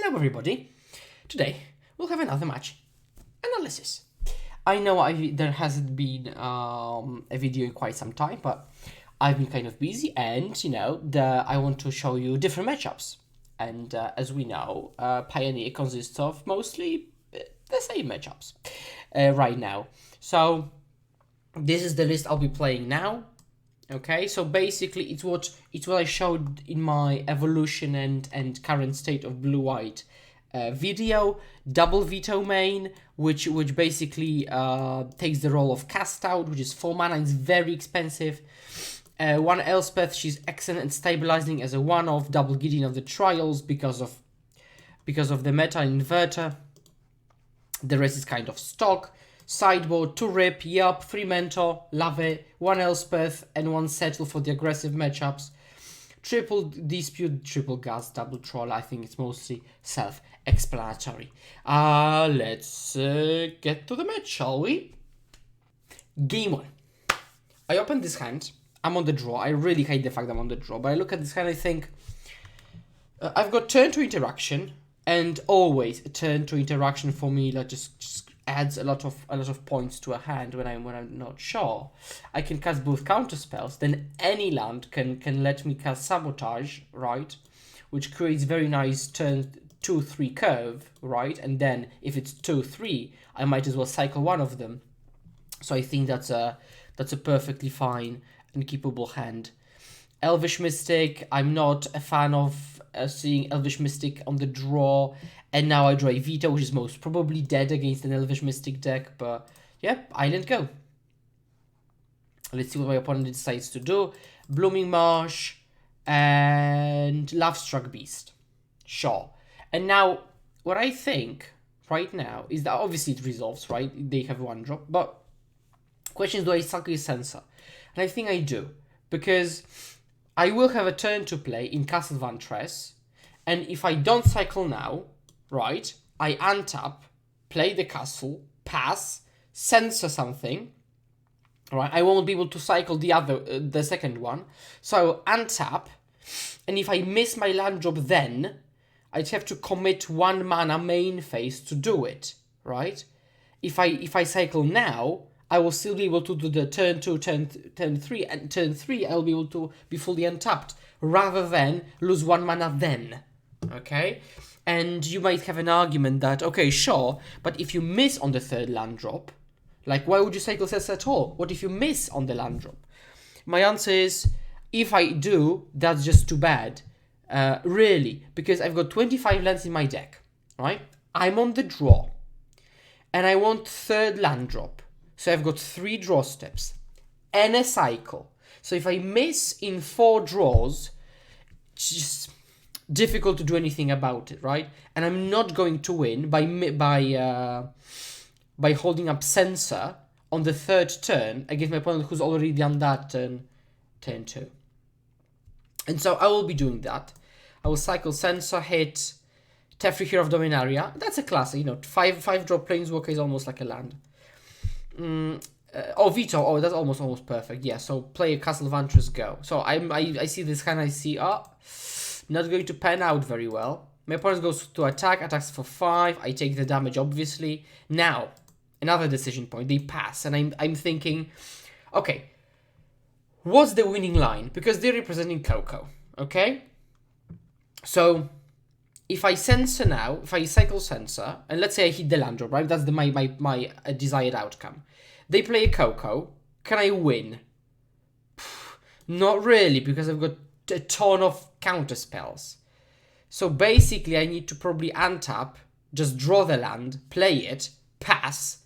Hello everybody, today we'll have another match analysis. I know there hasn't been a video in quite some time, but I've been kind of busy and I want to show you different matchups. And as we know, Pioneer consists of mostly the same matchups right now. So this is the list I'll be playing now. Okay, so basically it's what I showed in my evolution and current state of blue-white video. Double veto main, which basically takes the role of cast out, which is 4 mana. It's very expensive. One Elspeth, she's excellent at stabilizing as a one-off. Double Gideon of the Trials because of the meta inverter. The rest is kind of stock. Sideboard, 2 Rip, yup, 3 Mentor, love it, 1 Elspeth, and 1 Settle for the aggressive matchups. Triple Dispute, triple Gas, double Troll. I think it's mostly self-explanatory. Let's get to the match, shall we? Game 1. I open this hand. I'm on the draw. I really hate the fact I'm on the draw, but I look at this hand, I think I've got turn to interaction, and always a turn to interaction for me like just adds a lot of points to a hand when I'm not sure. I can cast both counter spells, then any land can let me cast Sabotage, right? Which creates very nice turn 2-3 curve, right? And then if it's 2-3, I might as well cycle one of them. So I think that's a perfectly fine and keepable hand. Elvish Mystic, I'm not a fan of seeing Elvish Mystic on the draw, and now I draw a Veto, which is most probably dead against an Elvish Mystic deck, but yep, Island go. Let's see what my opponent decides to do. Blooming Marsh and Love-Struck Beast. Sure. And now, what I think right now is that obviously it resolves, right? They have 1 drop, but question is, do I cycle Sensor? And I think I do, because I will have a turn to play in Castle Vantress, and if I don't cycle now, right, I untap, play the castle, pass, censor something, right, I won't be able to cycle the second one, so untap, and if I miss my land drop then, I'd have to commit 1 mana main phase to do it, right? If I cycle now, I will still be able to do the turn 2, turn 3, and turn 3 I'll be able to be fully untapped, rather than lose 1 mana then, okay? And you might have an argument that, okay, sure, but if you miss on the 3rd land drop, like, why would you cycle Cess at all? What if you miss on the land drop? My answer is, if I do, that's just too bad. Really, because I've got 25 lands in my deck, right? I'm on the draw, and I want 3rd land drop. So I've got 3 draw steps and a cycle. So if I miss in 4 draws, it's just difficult to do anything about it, right? And I'm not going to win by holding up Censor on the 3rd turn against my opponent who's already done that turn 2. And so I will be doing that. I will cycle Censor, hit Teferi, Hero of Dominaria. That's a classic, 5 drop Planeswalker is almost like a land. Veto. Oh, that's almost perfect. Yeah, so play a Castle Vantress, go. So I see this hand, I see, not going to pan out very well. My opponent goes to attack, attacks for 5. I take the damage, obviously. Now, another decision point. They pass, and I'm thinking, okay, what's the winning line? Because they're representing Coco, okay? So if I censor now, if I cycle Censor, and let's say I hit the land drop, right? That's my desired outcome. They play a Coco. Can I win? Not really, because I've got a ton of counter spells. So basically, I need to probably untap, just draw the land, play it, pass,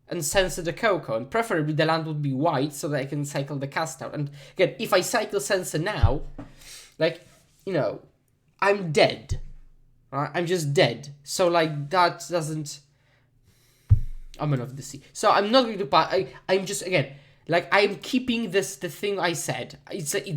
and censor the Coco. And preferably the land would be white so that I can cycle the cast out. And again, if I cycle Censor now, like, I'm dead. Right? I'm just dead. So like that doesn't. I'm of the sea. So I'm not going to. I'm just again like I'm keeping the thing I said.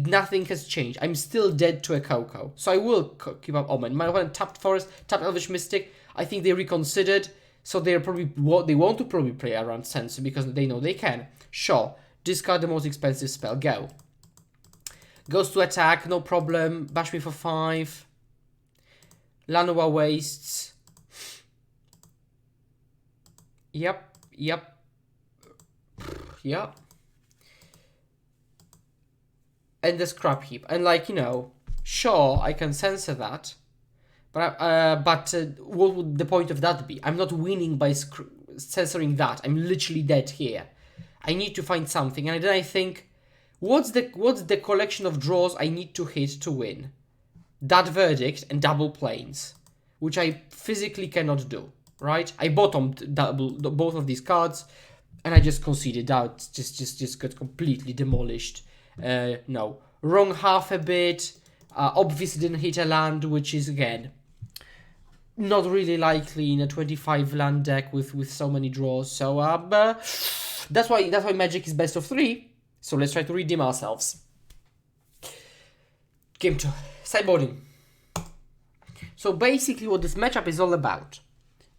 Nothing has changed. I'm still dead to a Coco. So I will keep up Omen. My opponent tapped Forest, tapped Elvish Mystic. I think they reconsidered. So they want to probably play around Censor because they know they can. Sure. Discard the most expensive spell. Go. Goes to attack. No problem. Bash me for 5. Lanoa Wastes. Yep. Yeah. And the scrap heap. And like, you know, sure, I can censor that. But what would the point of that be? I'm not winning by censoring that. I'm literally dead here. I need to find something. And then I think, what's the collection of draws I need to hit to win? That verdict and double planes, which I physically cannot do, right? I bottomed both of these cards, and I just conceded out. Just got completely demolished. No, wrong half a bit. Obviously didn't hit a land, which is again not really likely in a 25 land deck with so many draws. So that's why Magic is best of 3. So let's try to redeem ourselves. Game 2, sideboarding. So basically what this matchup is all about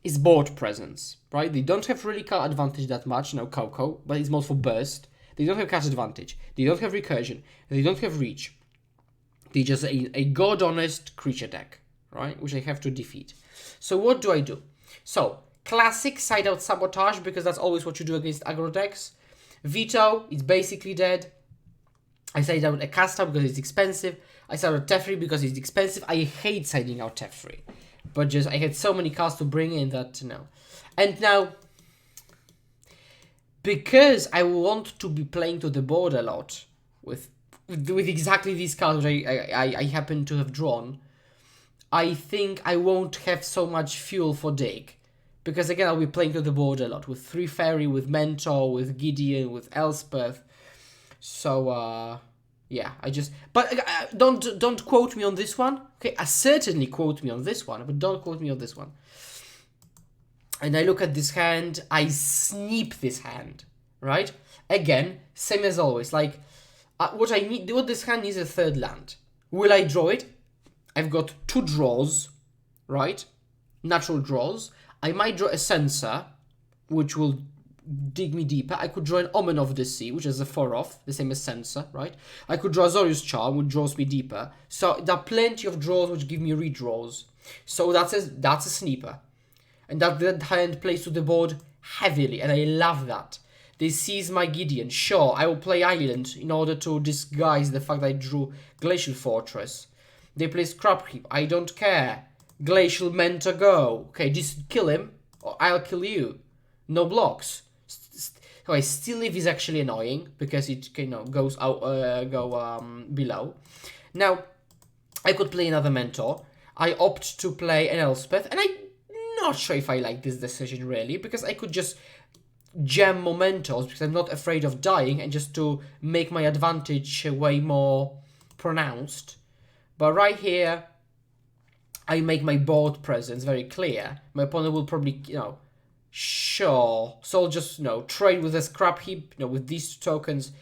is board presence, right? They don't have really card advantage that much, no Coco, but it's more for burst. They don't have cast advantage. They don't have recursion. They don't have reach. They just a god honest creature deck, right? Which I have to defeat. So what do I do? So classic side out sabotage, because that's always what you do against aggro decks. Veto, it's basically dead. I side out a cast out because it's expensive. I side out Teferi because it's expensive. I hate siding out Teferi, but just I had so many cards to bring in that no. And now, because I want to be playing to the board a lot with exactly these cards which I happen to have drawn, I think I won't have so much fuel for dig. Because again, I'll be playing to the board a lot with 3 Fairy, with Mentor, with Gideon, with Elspeth. So, yeah, but don't quote me on this one. Okay, certainly quote me on this one, but don't quote me on this one. And I look at this hand, I sneak this hand, right? Again, same as always. Like, what this hand needs is a 3rd land. Will I draw it? I've got 2 draws, right? Natural draws. I might draw a Censor, which will dig me deeper. I could draw an Omen of the Sea, which is a 4-off, the same as Censor, right? I could draw Azorius Charm, which draws me deeper. So there are plenty of draws which give me redraws. So that's a sniper. And that hand plays to the board heavily, and I love that. They seize my Gideon. Sure, I will play Island in order to disguise the fact that I drew Glacial Fortress. They play Scrap Heap. I don't care. Glacial Mentor go. Okay, just kill him, or I'll kill you. No blocks. Okay, Still Live is actually annoying because it goes out, below. Now, I could play another Mentor. I opt to play an Elspeth, and I'm not sure if I like this decision really, because I could just jam Mementos because I'm not afraid of dying, and just to make my advantage way more pronounced. But right here, I make my board presence very clear. My opponent will probably, sure. So I'll just, trade with a Scrap Heap, with these 2 tokens.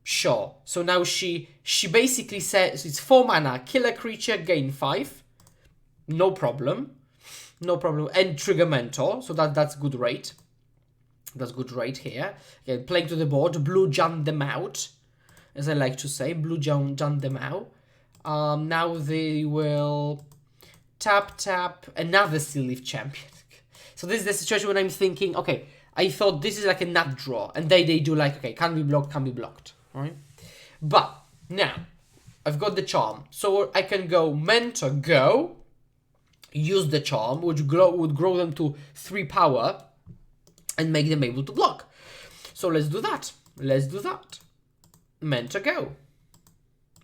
Sure. So now she basically says it's 4 mana, kill a creature, gain 5. No problem. No problem. And trigger Mentor. So that's good rate. That's good rate here. Okay, playing to the board. Blue jump them out. As I like to say. Blue jump them out. Now they will tap another Still Live champion. So this is the situation when I'm thinking, okay, I thought this is like a nut draw, and they do like, okay, can be blocked, alright? But now I've got the charm, so I can go Mentor go, use the charm, which would grow them to 3 power, and make them able to block. So let's do that. Mentor go.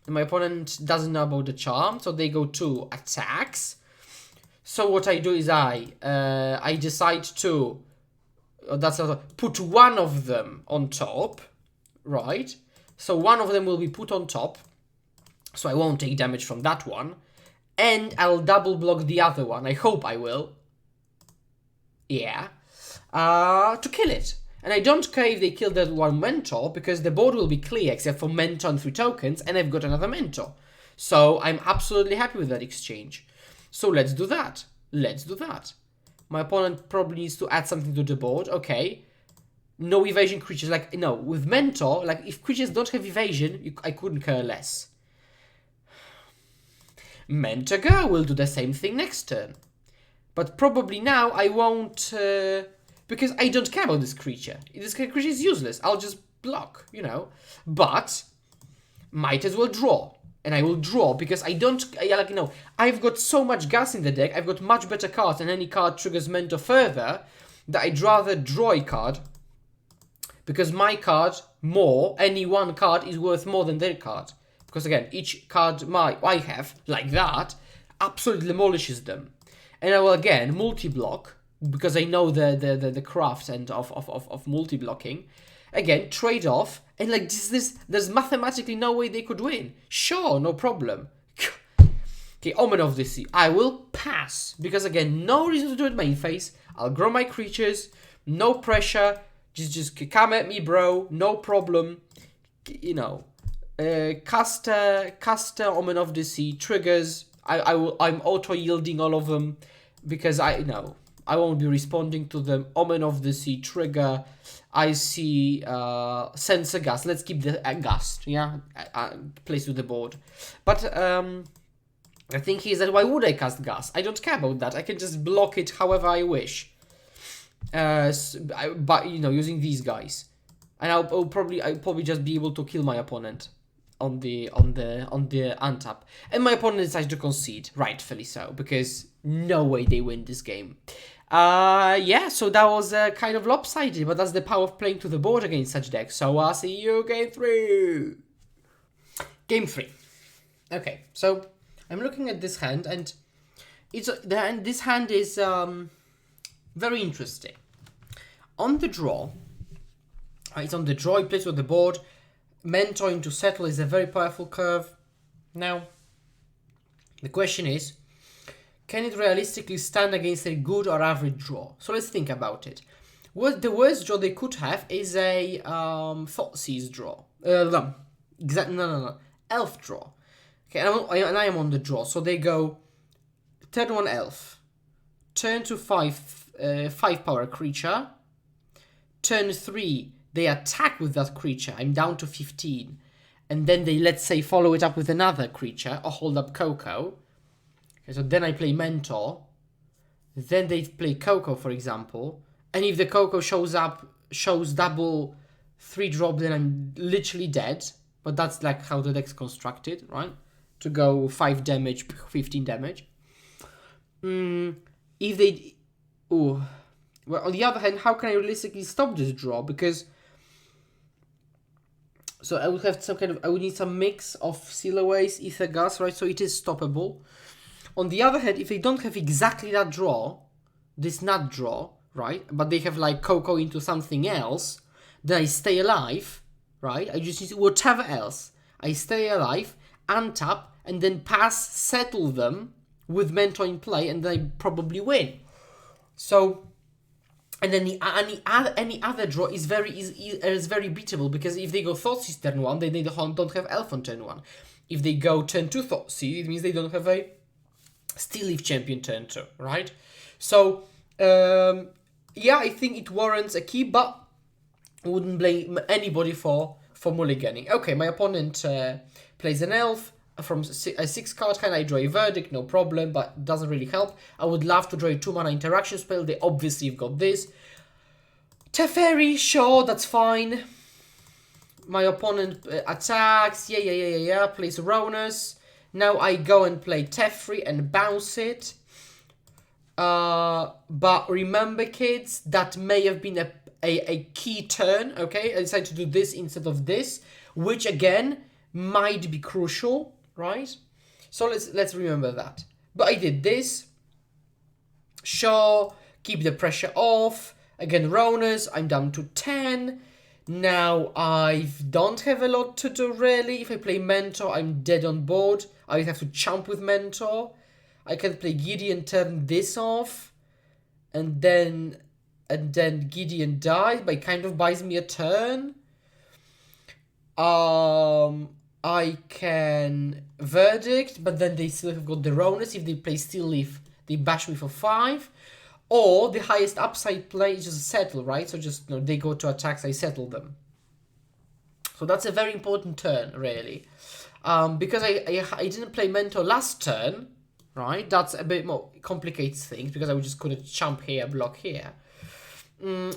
And my opponent doesn't know about the charm, so they go 2 attacks. So what I do is I decide to put one of them on top, right? So one of them will be put on top, so I won't take damage from that one, and I'll double block the other one. I hope I will. Yeah, to kill it. And I don't care if they kill that one Mentor, because the board will be clear except for Mentor and 3 tokens, and I've got another Mentor. So I'm absolutely happy with that exchange. So let's do that. My opponent probably needs to add something to the board. Okay. No evasion creatures. Like, no, with Mentor, like, if creatures don't have evasion, I couldn't care less. Mentor go will do the same thing next turn. But probably now I won't because I don't care about this creature. This creature is useless. I'll just block, you know. But might as well draw. And I will draw because I don't, like, you know, I've got so much gas in the deck. I've got much better cards, and any card triggers Mentor further that I'd rather draw a card, because my card any one card is worth more than their card. Because again, each card I have, like that, absolutely demolishes them. And I will again multi-block, because I know the craft and of multi-blocking. Again, trade off, and like there's mathematically no way they could win. Sure, no problem. Okay, Omen of the Sea. I will pass, because again, no reason to do it main phase. I'll grow my creatures, no pressure. Just come at me, bro. No problem. You know, caster, Omen of the Sea triggers. I'm auto yielding all of them, because I won't be responding to them. Omen of the Sea trigger. I see Sensor Gust. Let's keep the Gust, yeah, placed with the board. But I think he's that, why would I cast Gust? I don't care about that. I can just block it however I wish. But you know, using these guys, and I'll probably just be able to kill my opponent on the untap, and my opponent decides to concede, rightfully so, because no way they win this game. Yeah, so that was kind of lopsided, but that's the power of playing to the board against such decks. So I'll see you game 3. Game 3. Okay, so I'm looking at this hand, and this hand is very interesting. On the draw, it's on the draw, it plays with the board. Mentor into Settle is a very powerful curve. Now, the question is, can it realistically stand against a good or average draw? So let's think about it. The worst draw they could have is a Thoughtseize draw. No. Elf draw. Okay, and I am on the draw. So they go turn 1 Elf, turn 2 5 power creature, turn 3 they attack with that creature. I'm down to 15, and then they, let's say, follow it up with another creature or hold up Coco. Okay, so then I play Mentor, then they play Coco, for example, and if the Coco shows double 3-drop, then I'm literally dead. But that's like how the deck's constructed, right? To go 5 damage, 15 damage. If they... Well, on the other hand, how can I realistically stop this draw? Because... So I would have some kind of... I would need some mix of Sealaways, Ether Gas, right? So it is stoppable. On the other hand, if they don't have exactly that draw, this nut draw, right? But they have like Coco into something else, then I stay alive, right? I just need whatever else. I stay alive, untap, and then pass, settle them with Mentor in play, and then I probably win. So, and then any other draw is very beatable, because if they go Thoughtseize turn 1, then they don't have Elf on turn 1. If they go turn 2 Thoughtseize, it means they don't have a Steel Leaf Champion turn 2, right? So, yeah, I think it warrants a keep, but I wouldn't blame anybody for mulliganing. Okay, my opponent plays an Elf from a 6-card hand. I draw a Verdict, no problem, but it doesn't really help. I would love to draw a 2-mana interaction spell. They obviously have got this. Teferi, sure, that's fine. My opponent attacks, yeah, plays Ronus. Now I go and play Teferi and bounce it. But remember, kids, that may have been a key turn, okay? I decided to do this instead of this, which again might be crucial, right? So let's remember that. But I did this. Sure, keep the pressure off. Again, Ronus, I'm down to 10. Now I don't have a lot to do really. If I play Mentor, I'm dead on board. I have to chump with Mentor. I can play Gideon, turn this off, and then Gideon dies, but it kind of buys me a turn. I can Verdict, but then they still have got the Ronus. If they play Steel Leaf, they bash me for 5. Or the highest upside play is just settle, right? So just, you know, they go to attacks, I settle them. So that's a very important turn, really. Because I didn't play Mentor last turn, right? That's a bit more complicates things, because I just couldn't jump here, block here.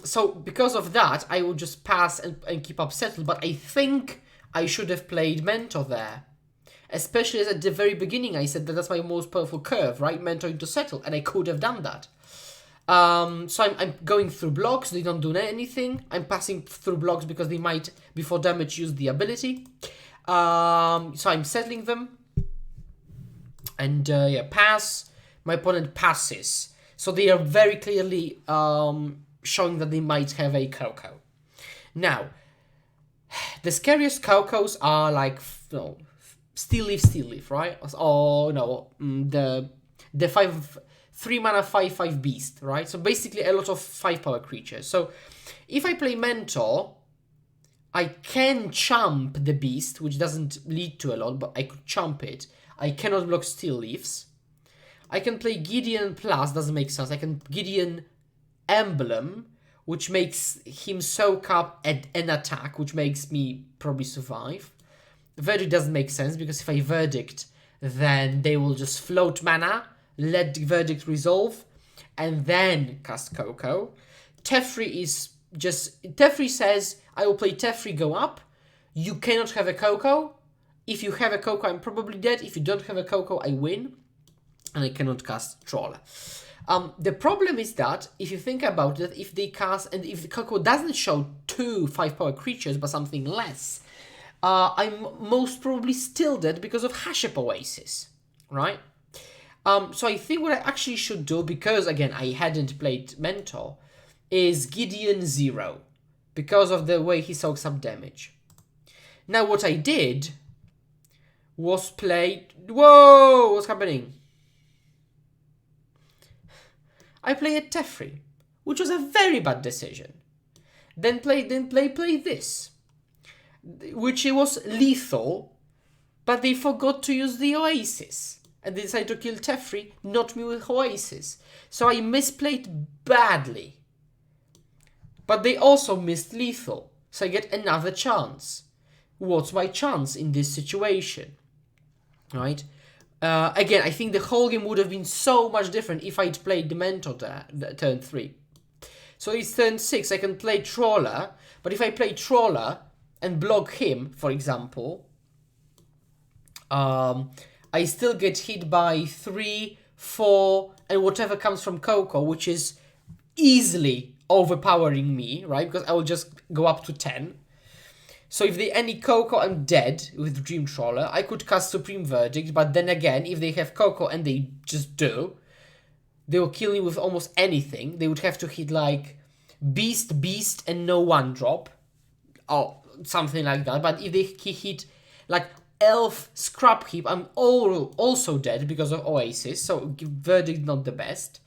So because of that, I will just pass and keep up settled, but I think I should have played Mentor there. Especially as at the very beginning I said that that's my most powerful curve, right? Mentor into settle, and I could have done that. So I'm going through blocks, they don't do anything. I'm passing through blocks because they might, before damage, use the ability. So I'm settling them. And yeah, pass. My opponent passes. So they are very clearly showing that they might have a Coco. Now, the scariest Cocos are like, Steel Leaf, right? Oh no, the 3 mana 5/5 beast, right? So basically a lot of 5 power creatures. So if I play Mentor, I can chump the beast, which doesn't lead to a lot, but I could chump it. I cannot block Steel Leaves. I can play Gideon Plus, doesn't make sense. I can Gideon Emblem, which makes him soak up an attack, which makes me probably survive. Verdict doesn't make sense, because if I Verdict, then they will just float mana, let the Verdict resolve, and then cast Coco. Teferi says, I will play Teferi, go up. You cannot have a Coco. If you have a Coco, I'm probably dead. If you don't have a Coco, I win. And I cannot cast Trawler. The problem is that, if you think about it, if they cast, and if the Coco doesn't show 2 5-power creatures, but something less, I'm most probably still dead because of Hashep Oasis, right? So I think what I actually should do, because again, I hadn't played Mentor, is Gideon 0, because of the way he soaks up damage. Now what I did was play... Whoa! What's happening? I played Teferi, which was a very bad decision. Then play this, which was lethal, but they forgot to use the Oasis. And they decided to kill Teferi, not me with Oasis. So I misplayed badly. But they also missed lethal, so I get another chance. What's my chance in this situation? Right? Again, I think the whole game would have been so much different if I'd played the Mentor turn 3. So it's turn 6, I can play Trawler, but if I play Trawler and block him, for example, I still get hit by 3, 4, and whatever comes from Coco, which is easily overpowering me, right? Because I will just go up to 10. So if they any Coco, I'm dead with Dream Trawler. I could cast Supreme Verdict, but then again, if they have Coco, and they just do, they will kill me with almost anything. They would have to hit like Beast, and no 1-drop. Or something like that. But if they hit like Elf, Scrap Heap, I'm also dead because of Oasis. So Verdict not the best.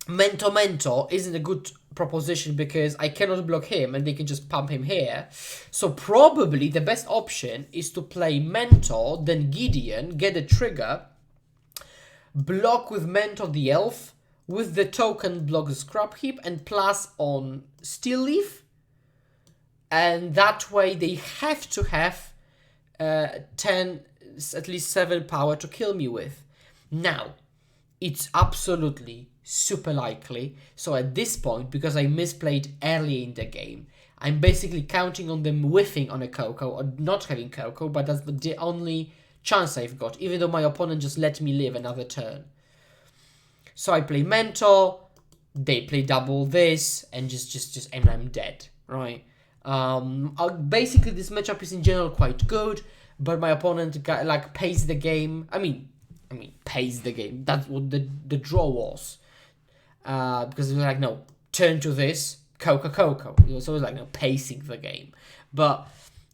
Mentor isn't a good proposition because I cannot block him and they can just pump him here. So probably the best option is to play Mentor, then Gideon, get a trigger, block with Mentor the Elf, with the token block the Scrap Heap, and plus on Steel Leaf. And that way they have to have 10, at least 7 power to kill me with. Now, it's absolutely super likely. So at this point, because I misplayed early in the game, I'm basically counting on them whiffing on a Coco or not having Coco, but that's the only chance I've got, even though my opponent just let me live another turn. So I play Mentor, they play double this, and and I'm dead, right? Basically this matchup is in general quite good, but my opponent pays the game. I mean pays the game. That's what the draw was. Because it was like, no, turn to this, Coco. So it was like, no, pacing the game. But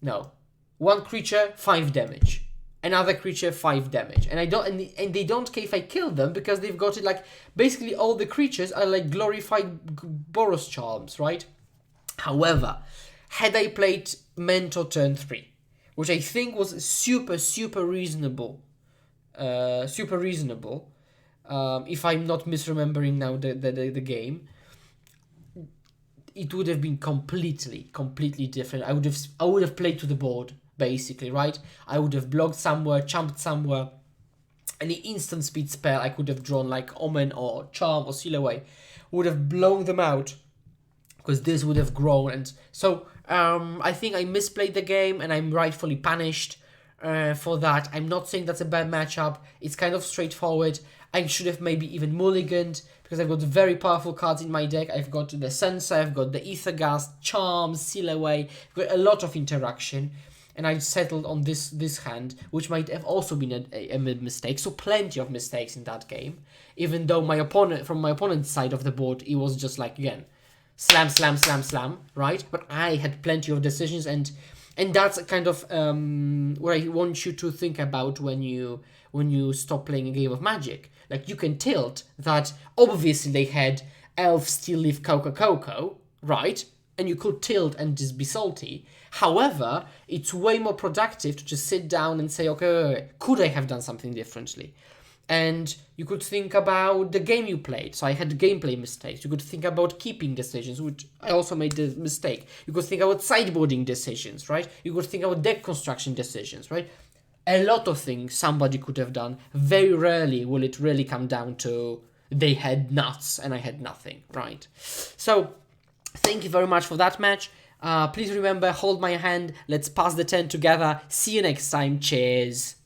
no, one creature, 5 damage. Another creature, 5 damage. And they don't care if I kill them, because they've got it like, basically all the creatures are like glorified Boros charms, right? However, had I played Mentor turn 3, which I think was super reasonable, if I'm not misremembering now the game, it would have been completely different. I would have played to the board, basically, right? I would have blocked somewhere, chumped somewhere, any instant speed spell I could have drawn, like Omen or Charm or Seal Away, would have blown them out, because this would have grown. And so I think I misplayed the game, and I'm rightfully punished for that. I'm not saying that's a bad matchup. It's kind of straightforward. I should have maybe even mulliganed, because I've got very powerful cards in my deck. I've got the Sensor, I've got the Ethergast, Charm, Seal Away. I've got a lot of interaction, and I settled on this hand, which might have also been a mistake. So plenty of mistakes in that game, even though from my opponent's side of the board, it was just like, again, slam, slam, slam, slam, right? But I had plenty of decisions, and that's kind of what I want you to think about when you stop playing a game of Magic. Like, you can tilt that obviously they had Elf, Steel Leaf, Coco, right? And you could tilt and just be salty. However, it's way more productive to just sit down and say, okay, could I have done something differently? And you could think about the game you played. So I had gameplay mistakes. You could think about keeping decisions, which I also made the mistake. You could think about sideboarding decisions, right? You could think about deck construction decisions, right? A lot of things somebody could have done. Very rarely will it really come down to they had nuts and I had nothing, right? So thank you very much for that match. Please remember, hold my hand. Let's pass the turn together. See you next time. Cheers.